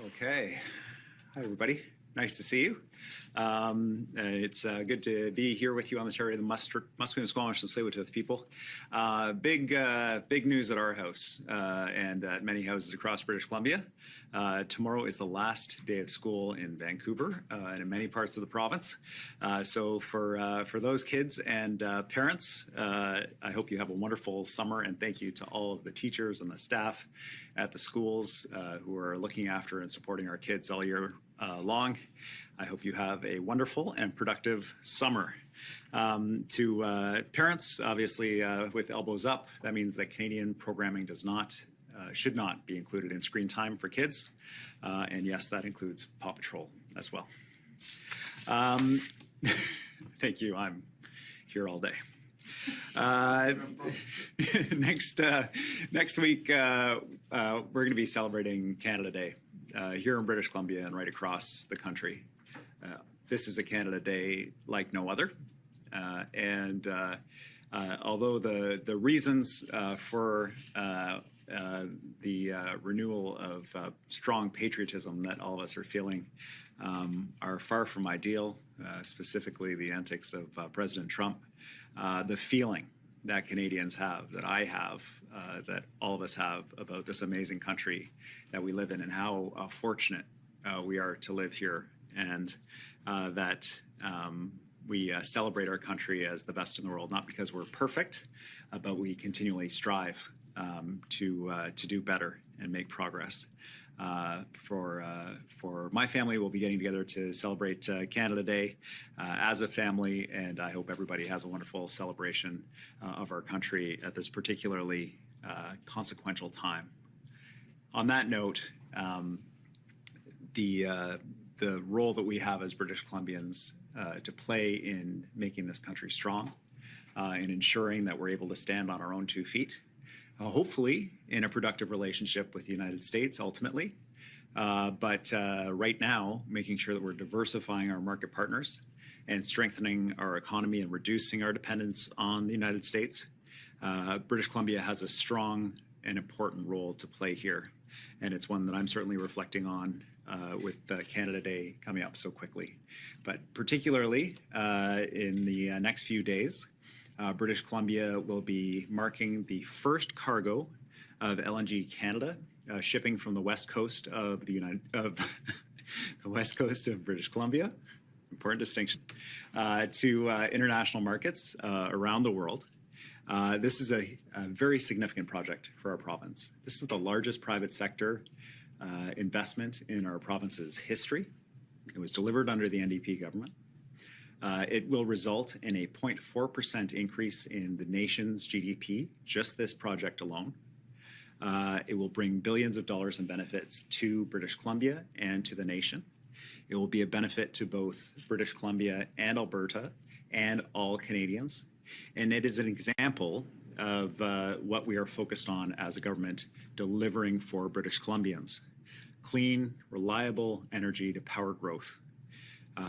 Okay. Hi, everybody. Nice to see you. It's good to be here with you on the Terry of the Musqueam, Squamish, and Tsleil-Waututh people. Big news at our house and at many houses across British Columbia. Tomorrow is the last day of school in Vancouver and in many parts of the province. So for those kids and parents, I hope you have a wonderful summer, and thank you to all of the teachers and the staff at the schools who are looking after and supporting our kids all year long. I hope you have a wonderful and productive summer. To parents, obviously, with elbows up, that means that Canadian programming should not be included in screen time for kids. And yes, that includes Paw Patrol as well. Thank you. I'm here all day. Next week, we're going to be celebrating Canada Day here in British Columbia and right across the country. This is a Canada Day like no other. Although the reasons for the renewal of strong patriotism that all of us are feeling are far from ideal, specifically the antics of President Trump, the feeling that Canadians have, that I have, that all of us have about this amazing country that we live in and how fortunate we are to live here, and that we celebrate our country as the best in the world, not because we're perfect, but we continually strive to do better and make progress. For my family, we'll be getting together to celebrate Canada Day as a family, and I hope everybody has a wonderful celebration of our country at this particularly consequential time. On that note, the role that we have as British Columbians to play in making this country strong, in ensuring that we're able to stand on our own 2 feet, hopefully in a productive relationship with the United States ultimately, but right now making sure that we're diversifying our market partners and strengthening our economy and reducing our dependence on the United States. British Columbia has a strong and important role to play here, and it's one that I'm certainly reflecting on with Canada Day coming up so quickly. But particularly in the next few days, British Columbia will be marking the first cargo of LNG Canada shipping from the west coast of the west coast of British Columbia, important distinction, to international markets around the world. This is a very significant project for our province. This is the largest private sector investment in our province's history. It was delivered under the NDP government. It will result in a 0.4% increase in the nation's GDP, just this project alone. It will bring billions of dollars in benefits to British Columbia and to the nation. It will be a benefit to both British Columbia and Alberta and all Canadians. And it is an example of what we are focused on as a government delivering for British Columbians. Clean, reliable energy to power growth.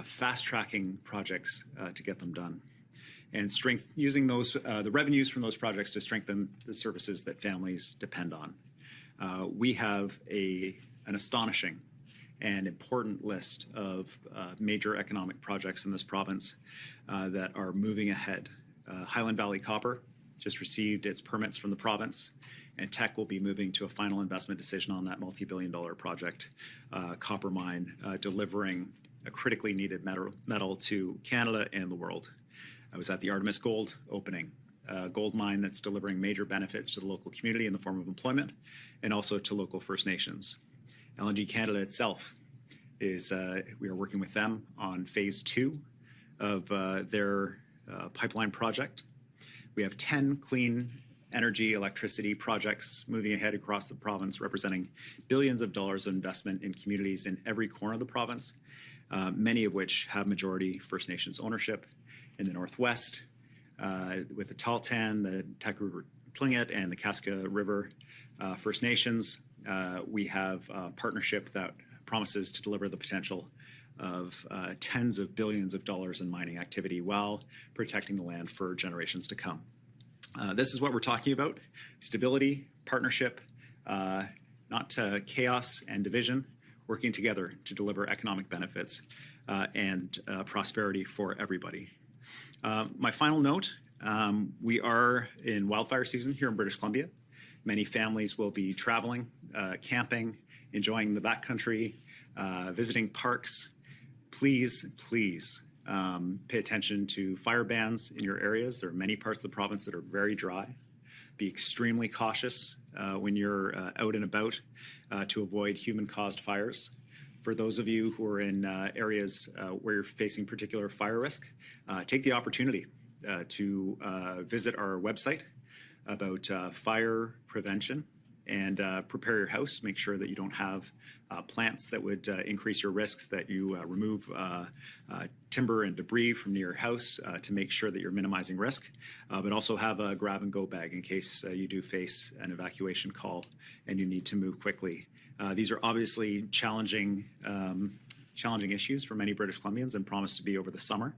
Fast-tracking projects to get them done, and using the revenues from those projects to strengthen the services that families depend on. We have an astonishing and important list of major economic projects in this province that are moving ahead. Highland Valley Copper just received its permits from the province, and Teck will be moving to a final investment decision on that multi-billion-dollar project, copper mine, delivering a critically needed metal to Canada and the world. I was at the Artemis Gold opening, a gold mine that's delivering major benefits to the local community in the form of employment and also to local First Nations. LNG Canada itself we are working with them on phase 2 of their pipeline project. We have 10 clean energy, electricity projects moving ahead across the province, representing billions of dollars of investment in communities in every corner of the province, many of which have majority First Nations ownership. In the Northwest, with the Tahltan, the Taku-Tlingit, and the Kaska River First Nations, we have a partnership that promises to deliver the potential of tens of billions of dollars in mining activity while protecting the land for generations to come. This is what we're talking about: stability, partnership, not chaos and division. working together to deliver economic benefits and prosperity for everybody. My final note, we are in wildfire season here in British Columbia. Many families will be traveling, camping, enjoying the backcountry, visiting parks. Please, please pay attention to fire bans in your areas. There are many parts of the province that are very dry. Be extremely cautious when you're out and about to avoid human-caused fires. For those of you who are in areas where you're facing particular fire risk, take the opportunity to visit our website about fire prevention and prepare your house. Make sure that you don't have plants that would increase your risk, that you remove timber and debris from near your house to make sure that you're minimizing risk, but also have a grab-and-go bag in case you do face an evacuation call and you need to move quickly. These are obviously challenging issues for many British Columbians and promise to be over the summer,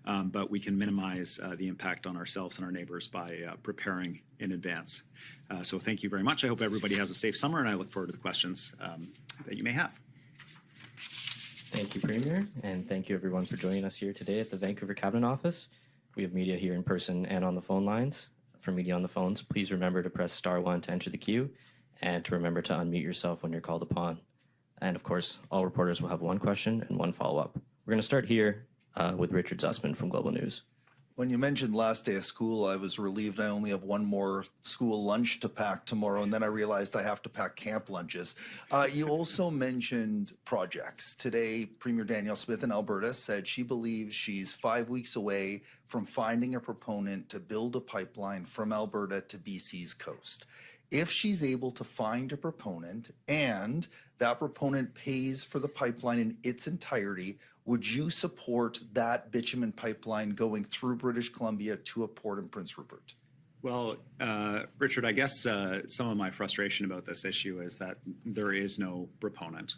but we can minimize the impact on ourselves and our neighbors by preparing in advance. So thank you very much. I hope everybody has a safe summer, and I look forward to the questions that you may have. Thank you, Premier, and thank you everyone for joining us here today at the Vancouver Cabinet Office. We have media here in person and on the phone lines. For media on the phones, please remember to press *1 to enter the queue and to remember to unmute yourself when you're called upon. And of course, all reporters will have one question and one follow-up. We're going to start here with Richard Zussman from Global News. When you mentioned last day of school, I was relieved I only have one more school lunch to pack tomorrow, and then I realized I have to pack camp lunches. You also mentioned projects. Today, Premier Danielle Smith in Alberta said she believes she's 5 weeks away from finding a proponent to build a pipeline from Alberta to BC's coast. If she's able to find a proponent and that proponent pays for the pipeline in its entirety, would you support that bitumen pipeline going through British Columbia to a port in Prince Rupert? Well, Richard, I guess some of my frustration about this issue is that there is no proponent.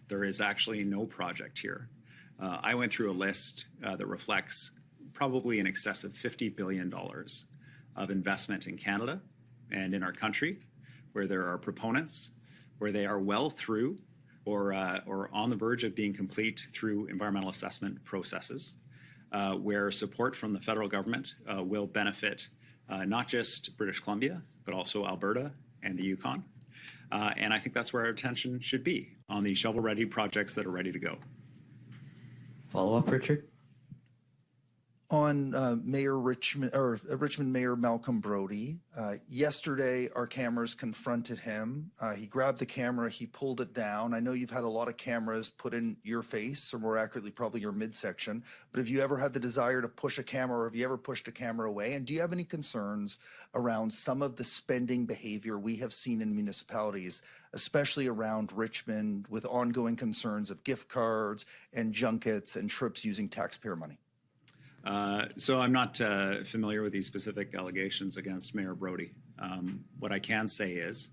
There is actually no project here. I went through a list that reflects probably in excess of $50 billion of investment in Canada and in our country, where there are proponents, where they are well through or on the verge of being complete through environmental assessment processes, where support from the federal government will benefit not just British Columbia, but also Alberta and the Yukon. And I think that's where our attention should be, on the shovel-ready projects that are ready to go. Follow-up, Richard? On Richmond Mayor Malcolm Brody, yesterday our cameras confronted him. He grabbed the camera, he pulled it down. I know you've had a lot of cameras put in your face, or more accurately, probably your midsection. But have you ever had the desire to push a camera, or have you ever pushed a camera away? And do you have any concerns around some of the spending behavior we have seen in municipalities, especially around Richmond, with ongoing concerns of gift cards and junkets and trips using taxpayer money? So I'm not familiar with these specific allegations against Mayor Brody. What I can say is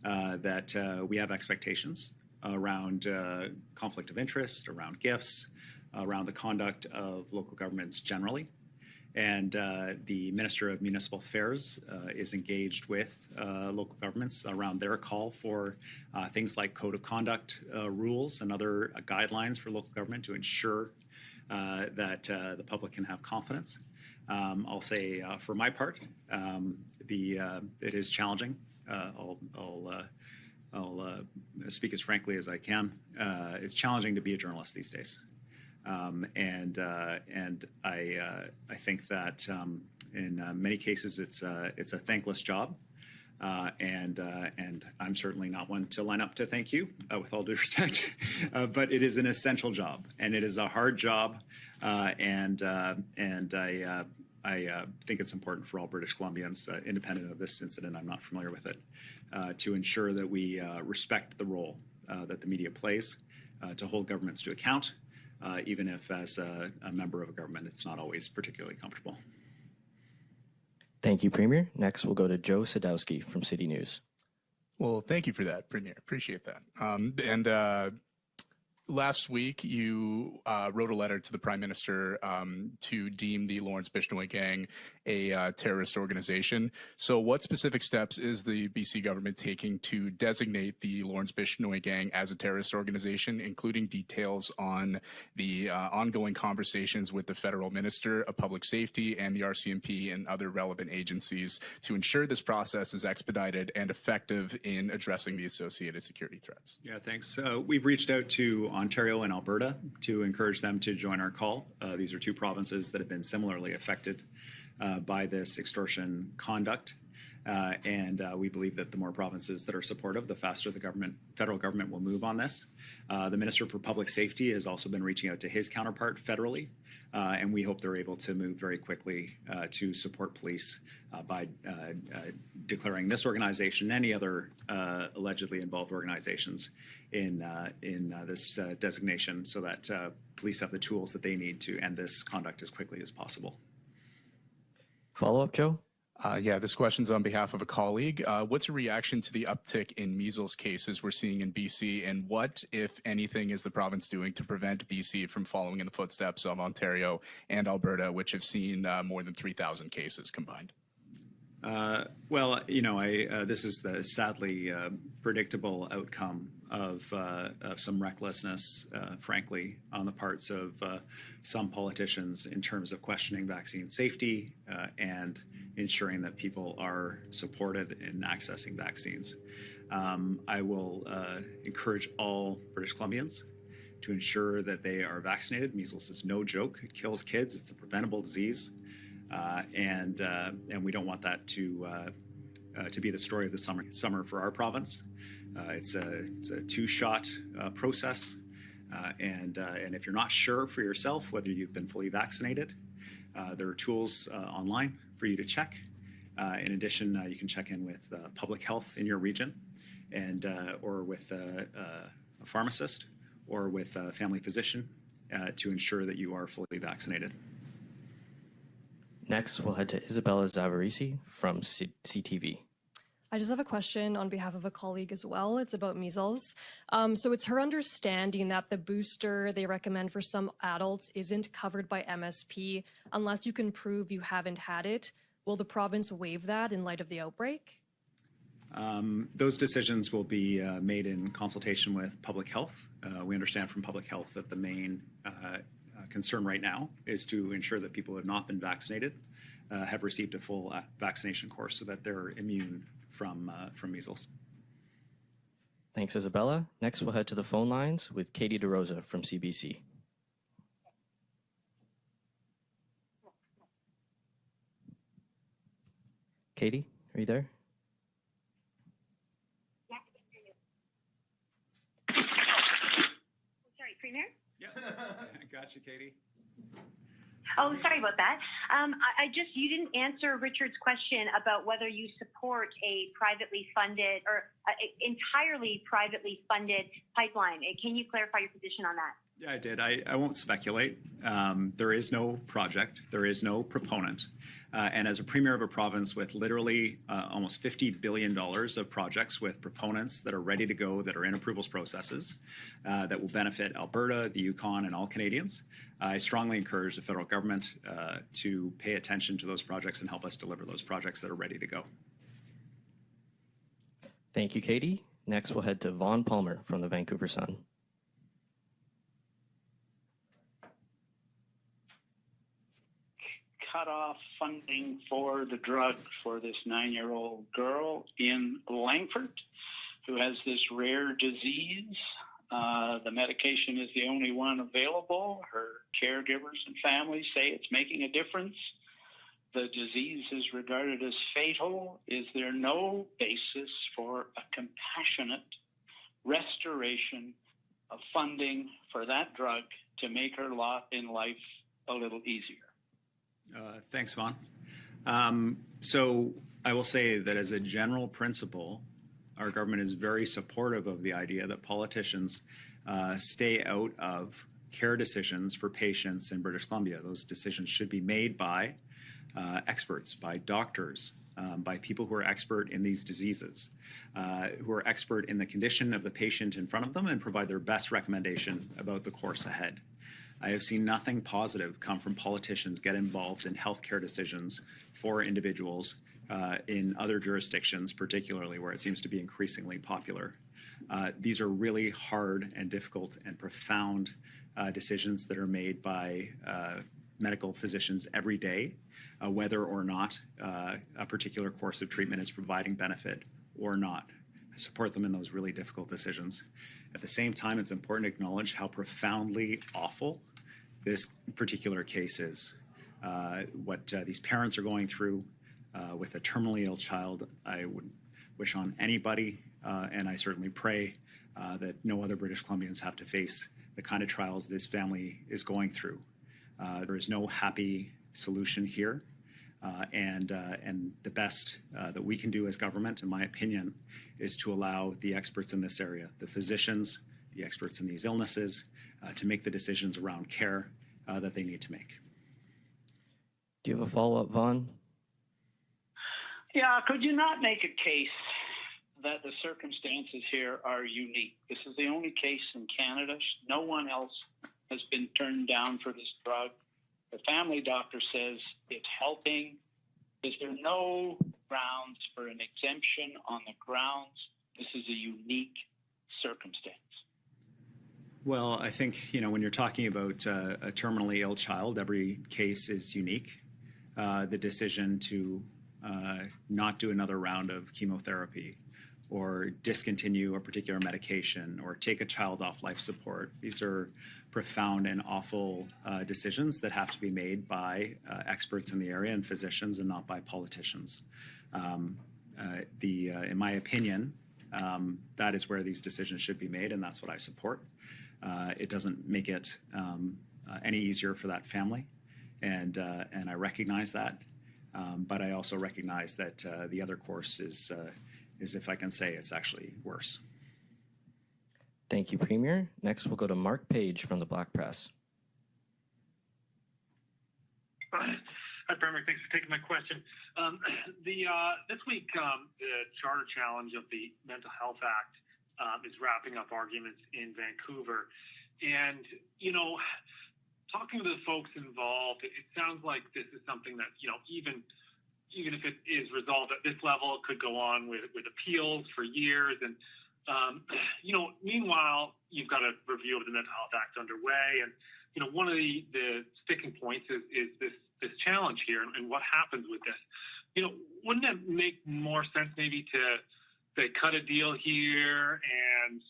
that we have expectations around conflict of interest, around gifts, around the conduct of local governments generally. And the Minister of Municipal Affairs is engaged with local governments around their call for things like code of conduct rules and other guidelines for local government to ensure that the public can have confidence. I'll say for my part, it is challenging. I'll speak as frankly as I can. It's challenging to be a journalist these days, and I think that in many cases it's a thankless job. And I'm certainly not one to line up to thank you, with all due respect, but it is an essential job, and it is a hard job, and I think it's important for all British Columbians, independent of this incident. I'm not familiar with it, to ensure that we respect the role that the media plays, to hold governments to account, even if as a member of a government it's not always particularly comfortable. Thank you, Premier. Next, we'll go to Joe Sadowski from City News. Well, thank you for that, Premier. Appreciate that. Last week, you wrote a letter to the Prime Minister to deem the Lawrence Bishnoi gang a terrorist organization. So what specific steps is the BC government taking to designate the Lawrence Bishnoi gang as a terrorist organization, including details on the ongoing conversations with the Federal Minister of Public Safety and the RCMP and other relevant agencies to ensure this process is expedited and effective in addressing the associated security threats? Yeah, thanks. We've reached out to Ontario and Alberta to encourage them to join our call. These are two provinces that have been similarly affected by this extortion conduct. And we believe that the more provinces that are supportive, the faster the federal government will move on this. The Minister for Public Safety has also been reaching out to his counterpart federally, and we hope they're able to move very quickly to support police by declaring this organization and any other allegedly involved organizations in this designation, so that police have the tools that they need to end this conduct as quickly as possible. Follow-up, Joe? Yeah, this question's on behalf of a colleague. What's your reaction to the uptick in measles cases we're seeing in BC, and what, if anything, is the province doing to prevent BC from following in the footsteps of Ontario and Alberta, which have seen more than 3,000 cases combined? Well, you know, this is the sadly predictable outcome of some recklessness, frankly, on the parts of some politicians in terms of questioning vaccine safety and ensuring that people are supported in accessing vaccines. I will encourage all British Columbians to ensure that they are vaccinated. Measles is no joke. It kills kids. It's a preventable disease. And we don't want that to be the story of the summer for our province. It's a two-shot process, and if you're not sure for yourself whether you've been fully vaccinated, there are tools online for you to check. In addition, you can check in with public health in your region, and or with a pharmacist or with a family physician to ensure that you are fully vaccinated. Next, we'll head to Isabella Zavarisi from CTV. I just have a question on behalf of a colleague as well. It's about measles. So it's her understanding that the booster they recommend for some adults isn't covered by MSP unless you can prove you haven't had it. Will the province waive that in light of the outbreak? Those decisions will be made in consultation with public health. We understand from public health that the main concern right now is to ensure that people who have not been vaccinated have received a full vaccination course so that they're immune from measles. Thanks, Isabella. Next, we'll head to the phone lines with Katie DeRosa from CBC. Katie, are you there? Yeah, I can hear you. Sorry, Premier? Yeah, gotcha, Katie. Oh, sorry about that. You didn't answer Richard's question about whether you support a privately funded or entirely privately funded pipeline. Can you clarify your position on that? Yeah, I did. I won't speculate. There is no project. There is no proponent. And as a premier of a province with literally almost $50 billion of projects with proponents that are ready to go, that are in approvals processes, that will benefit Alberta, the Yukon, and all Canadians, I strongly encourage the federal government to pay attention to those projects and help us deliver those projects that are ready to go. Thank you, Katie. Next, we'll head to Vaughn Palmer from the Vancouver Sun. Cut off funding for the drug for this 9-year-old girl in Langford who has this rare disease. The medication is the only one available. Her caregivers and families say it's making a difference. The disease is regarded as fatal. Is there no basis for a compassionate restoration of funding for that drug to make her lot in life a little easier? Thanks, Vaughn. So I will say that as a general principle, our government is very supportive of the idea that politicians stay out of care decisions for patients in British Columbia. Those decisions should be made by experts, by doctors, by people who are expert in these diseases, who are expert in the condition of the patient in front of them and provide their best recommendation about the course ahead. I have seen nothing positive come from politicians get involved in healthcare decisions for individuals in other jurisdictions, particularly where it seems to be increasingly popular. These are really hard and difficult and profound decisions that are made by medical physicians every day, whether or not a particular course of treatment is providing benefit or not. I support them in those really difficult decisions. At the same time, it's important to acknowledge how profoundly awful this particular case is. What these parents are going through with a terminally ill child, I would wish on anybody, and I certainly pray that no other British Columbians have to face the kind of trials this family is going through. There is no happy solution here, and the best that we can do as government, in my opinion, is to allow the experts in this area, the physicians, the experts in these illnesses, to make the decisions around care that they need to make. Do you have a follow-up, Vaughn? Yeah, could you not make a case that the circumstances here are unique? This is the only case in Canada. No one else has been turned down for this drug. The family doctor says it's helping. Is there no grounds for an exemption on the grounds this is a unique circumstance? Well, I think, when you're talking about a terminally ill child, every case is unique. The decision to not do another round of chemotherapy or discontinue a particular medication or take a child off life support. These are profound and awful decisions that have to be made by experts in the area and physicians and not by politicians. In my opinion, that is where these decisions should be made, and that's what I support. It doesn't make it any easier for that family, and I recognize that. But I also recognize that the other course is, if I can say, it's actually worse. Thank you, Premier. Next, we'll go to Mark Page from the Black Press. Hi, Premier. Thanks for taking my question. This week, the charter challenge of the Mental Health Act is wrapping up arguments in Vancouver. And, talking to the folks involved, it sounds like this is something that, even if it is resolved at this level, it could go on with appeals for years. And, meanwhile, you've got a review of the Mental Health Act underway. And, one of the sticking points is this challenge here and what happens with this. Wouldn't it make more sense maybe to say cut a deal here and,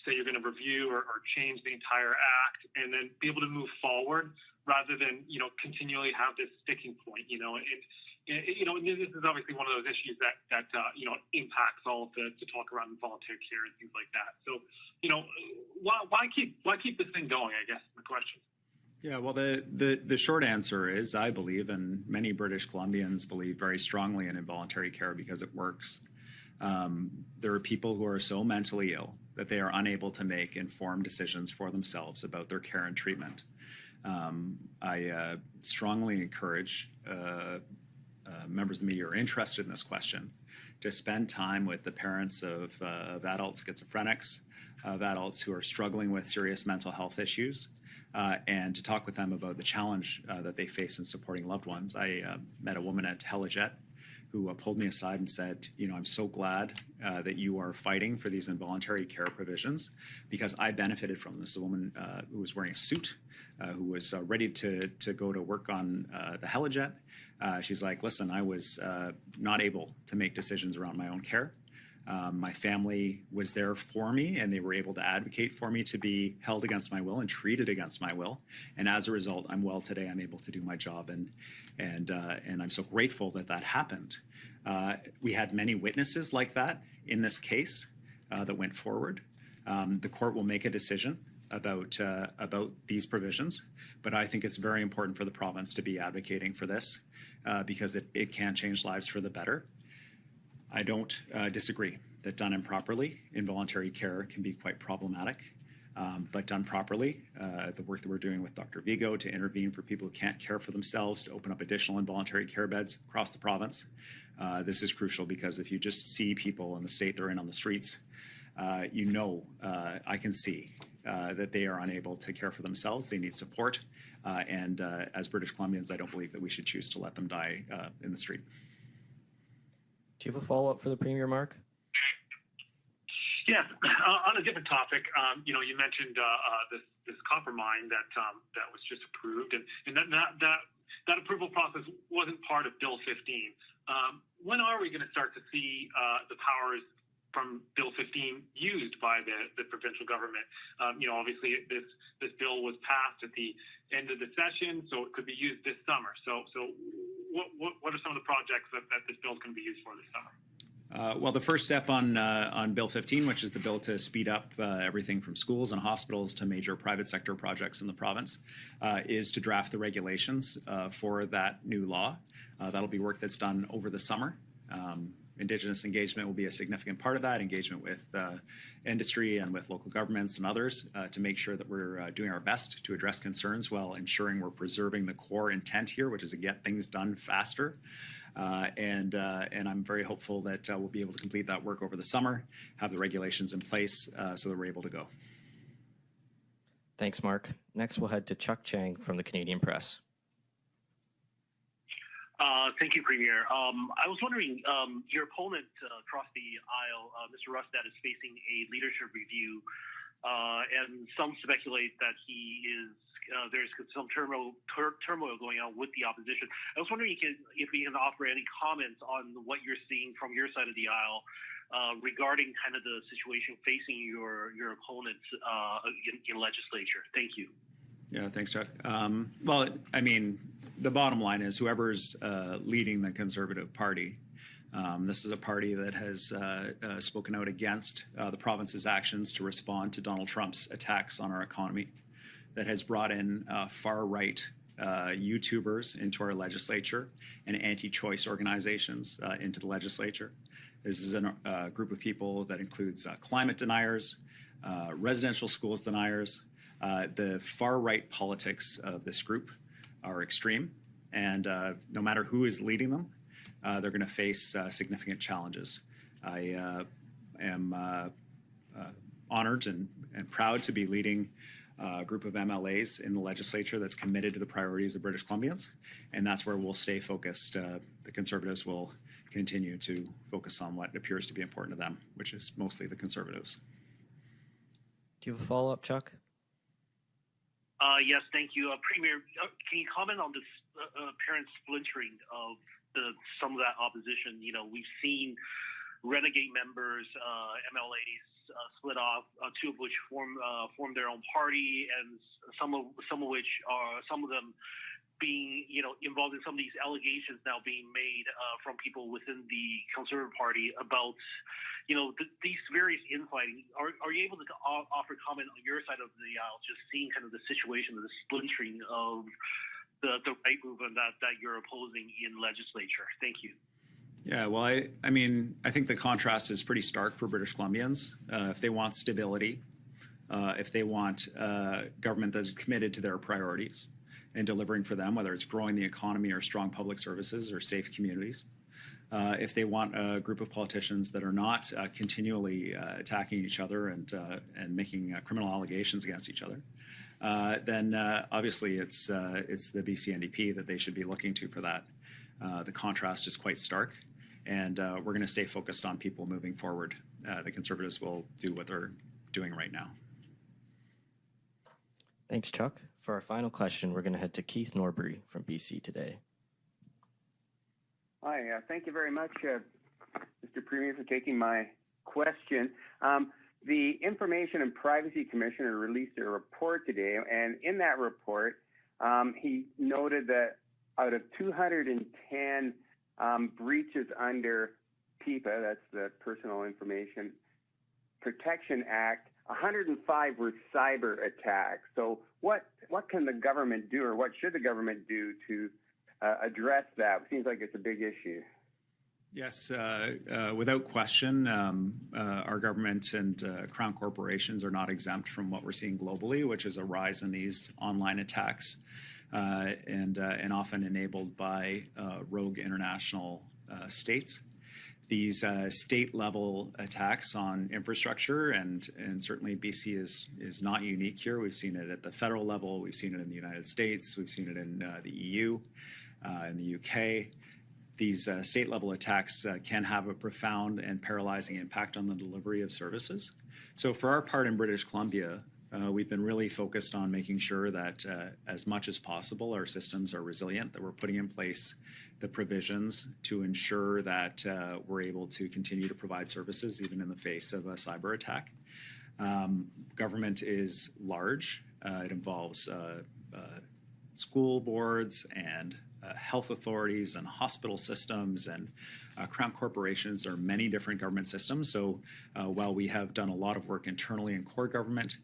say you're going to review or change the entire act and then be able to move forward rather than, continually have this sticking point, And this is obviously one of those issues that impacts all of the talk around politics here and things like that. So, why keep this thing going, I guess, is the question. Yeah, well, the short answer is I believe, and many British Columbians believe very strongly in involuntary care because it works. There are people who are so mentally ill that they are unable to make informed decisions for themselves about their care and treatment. I strongly encourage members of the media who are interested in this question to spend time with the parents of adult schizophrenics, of adults who are struggling with serious mental health issues, and to talk with them about the challenge that they face in supporting loved ones. I met a woman at Helijet who pulled me aside and said, I'm so glad that you are fighting for these involuntary care provisions because I benefited from this. A woman who was wearing a suit, who was ready to go to work on the Helijet. She's like, listen, I was not able to make decisions around my own care. My family was there for me, and they were able to advocate for me to be held against my will and treated against my will. And as a result, I'm well today. I'm able to do my job, and I'm so grateful that that happened. We had many witnesses like that in this case that went forward. The court will make a decision about these provisions, but I think it's very important for the province to be advocating for this because it can change lives for the better. I don't disagree that done improperly, involuntary care can be quite problematic. but done properly. The work that we're doing with Dr. Vigo to intervene for people who can't care for themselves, to open up additional involuntary care beds across the province. This is crucial because if you just see people in the state they're in on the streets, I can see that they are unable to care for themselves. They need support. And as British Columbians, I don't believe that we should choose to let them die in the street. Do you have a follow-up for the Premier, Mark? Yes. On a different topic, you mentioned this copper mine that was just approved, and that approval process wasn't part of Bill 15. When are we going to start to see the powers from Bill 15 used by the provincial government? Obviously this bill was passed at the end of the session, so it could be used this summer. So what are some of the projects that this bill is going to be used for this summer? Well, the first step on Bill 15, which is the bill to speed up everything from schools and hospitals to major private sector projects in the province, is to draft the regulations for that new law. That'll be work that's done over the summer. Indigenous engagement will be a significant part of that, engagement with industry and with local governments and others to make sure that we're doing our best to address concerns while ensuring we're preserving the core intent here, which is to get things done faster. And I'm very hopeful that we'll be able to complete that work over the summer, have the regulations in place so that we're able to go. Thanks, Mark. Next, we'll head to Chuck Chang from the Canadian Press. Thank you, Premier. I was wondering, your opponent across the aisle, Mr. Rustad, is facing a leadership review, and some speculate that there's some turmoil going on with the opposition. I was wondering if you can offer any comments on what you're seeing from your side of the aisle regarding kind of the situation facing your opponents in legislature. Thank you. Yeah, thanks, Chuck. Well, I mean, the bottom line is whoever's leading the Conservative Party, this is a party that has spoken out against the province's actions to respond to Donald Trump's attacks on our economy, that has brought in far-right YouTubers into our legislature and anti-choice organizations into the legislature. This is a group of people that includes climate deniers, residential schools deniers. The far-right politics of this group are extreme, and no matter who is leading them, they're going to face significant challenges. I am honored and proud to be leading a group of MLAs in the legislature that's committed to the priorities of British Columbians, and that's where we'll stay focused. The Conservatives will continue to focus on what appears to be important to them, which is mostly the Conservatives. Do you have a follow-up, Chuck? Yes, thank you. Premier, can you comment on this apparent splintering of some of that opposition? We've seen renegade members, MLAs, split off, two of which form their own party, and some of them being involved in some of these allegations now being made from people within the Conservative Party about these various infighting. Are you able to offer comment on your side of the aisle, just seeing kind of the situation of the splintering of the right movement that you're opposing in legislature? Thank you. Yeah, well, I mean, I think the contrast is pretty stark for British Columbians. If they want stability, if they want government that's committed to their priorities and delivering for them, whether it's growing the economy or strong public services or safe communities, if they want a group of politicians that are not continually attacking each other and making criminal allegations against each other, then obviously it's the BC NDP that they should be looking to for that. The contrast is quite stark, and we're going to stay focused on people moving forward. The Conservatives will do what they're doing right now. Thanks, Chuck. For our final question, we're going to head to Keith Norbury from BC Today. Hi, thank you very much, Mr. Premier, for taking my question. The Information and Privacy Commissioner released a report today, and in that report, he noted that out of 210 breaches under PIPA, that's the Personal Information Protection Act, 105 were cyber attacks. So what can the government do, or what should the government do to address that? It seems like it's a big issue. Yes, without question, our government and crown corporations are not exempt from what we're seeing globally, which is a rise in these online attacks, and often enabled by rogue international states. These state-level attacks on infrastructure, and certainly BC is not unique here. We've seen it at the federal level. We've seen it in the United States. We've seen it in the EU, in the UK. These state-level attacks can have a profound and paralyzing impact on the delivery of services. So for our part in British Columbia, we've been really focused on making sure that as much as possible our systems are resilient, that we're putting in place the provisions to ensure that we're able to continue to provide services even in the face of a cyber attack. Government is large. It involves school boards and health authorities and hospital systems and crown corporations. There are many different government systems. So while we have done a lot of work internally in core government,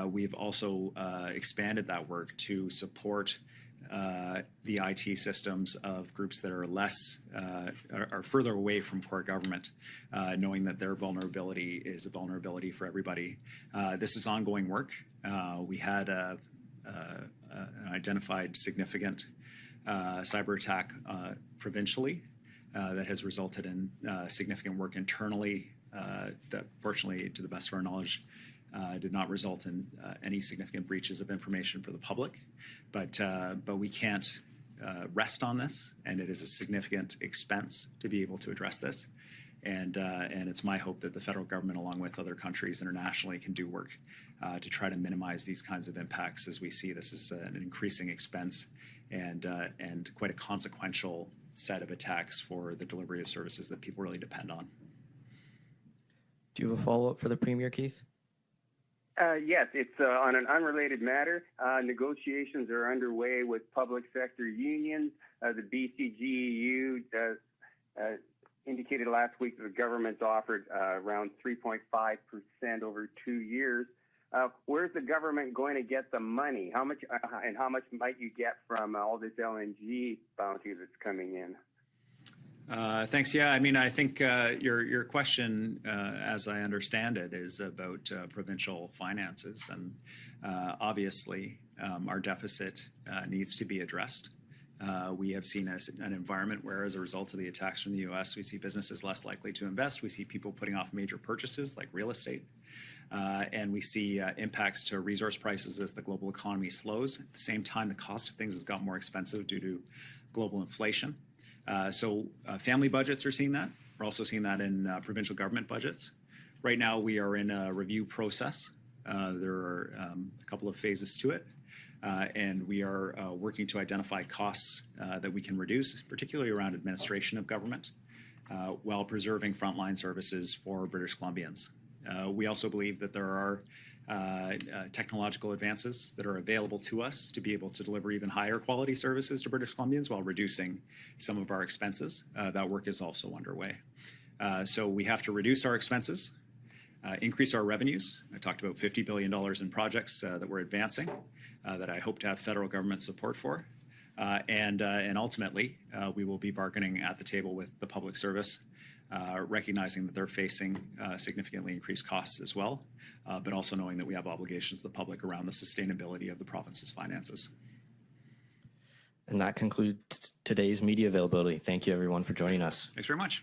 we've also expanded that work to support the IT systems of groups that are are further away from core government, knowing that their vulnerability is a vulnerability for everybody. This is ongoing work. We had an identified significant cyber attack provincially that has resulted in significant work internally that, fortunately, to the best of our knowledge, did not result in any significant breaches of information for the public. But we can't rest on this, and it is a significant expense to be able to address this. And it's my hope that the federal government, along with other countries internationally, can do work to try to minimize these kinds of impacts, as we see this as an increasing expense and quite a consequential set of attacks for the delivery of services that people really depend on. Do you have a follow-up for the Premier, Keith? Yes, it's on an unrelated matter. Negotiations are underway with public sector unions. The BCGEU indicated last week that the government's offered around 3.5% over 2 years. Where's the government going to get the money? How much might you get from all this LNG bounty that's coming in? Thanks. Yeah, I mean, I think your question, as I understand it, is about provincial finances, and obviously our deficit needs to be addressed. We have seen an environment where, as a result of the attacks from the U.S., we see businesses less likely to invest. We see people putting off major purchases like real estate. And we see impacts to resource prices as the global economy slows. At the same time, the cost of things has got more expensive due to global inflation. So family budgets are seeing that. We're also seeing that in provincial government budgets. Right now, we are in a review process. There are a couple of phases to it. And we are working to identify costs that we can reduce, particularly around administration of government, while preserving frontline services for British Columbians. We also believe that there are technological advances that are available to us to be able to deliver even higher quality services to British Columbians while reducing some of our expenses. That work is also underway. So we have to reduce our expenses, increase our revenues. I talked about $50 billion in projects that we're advancing that I hope to have federal government support for. And ultimately, we will be bargaining at the table with the public service, recognizing that they're facing significantly increased costs as well, but also knowing that we have obligations to the public around the sustainability of the province's finances. And that concludes today's media availability. Thank you, everyone, for joining us. Thanks very much.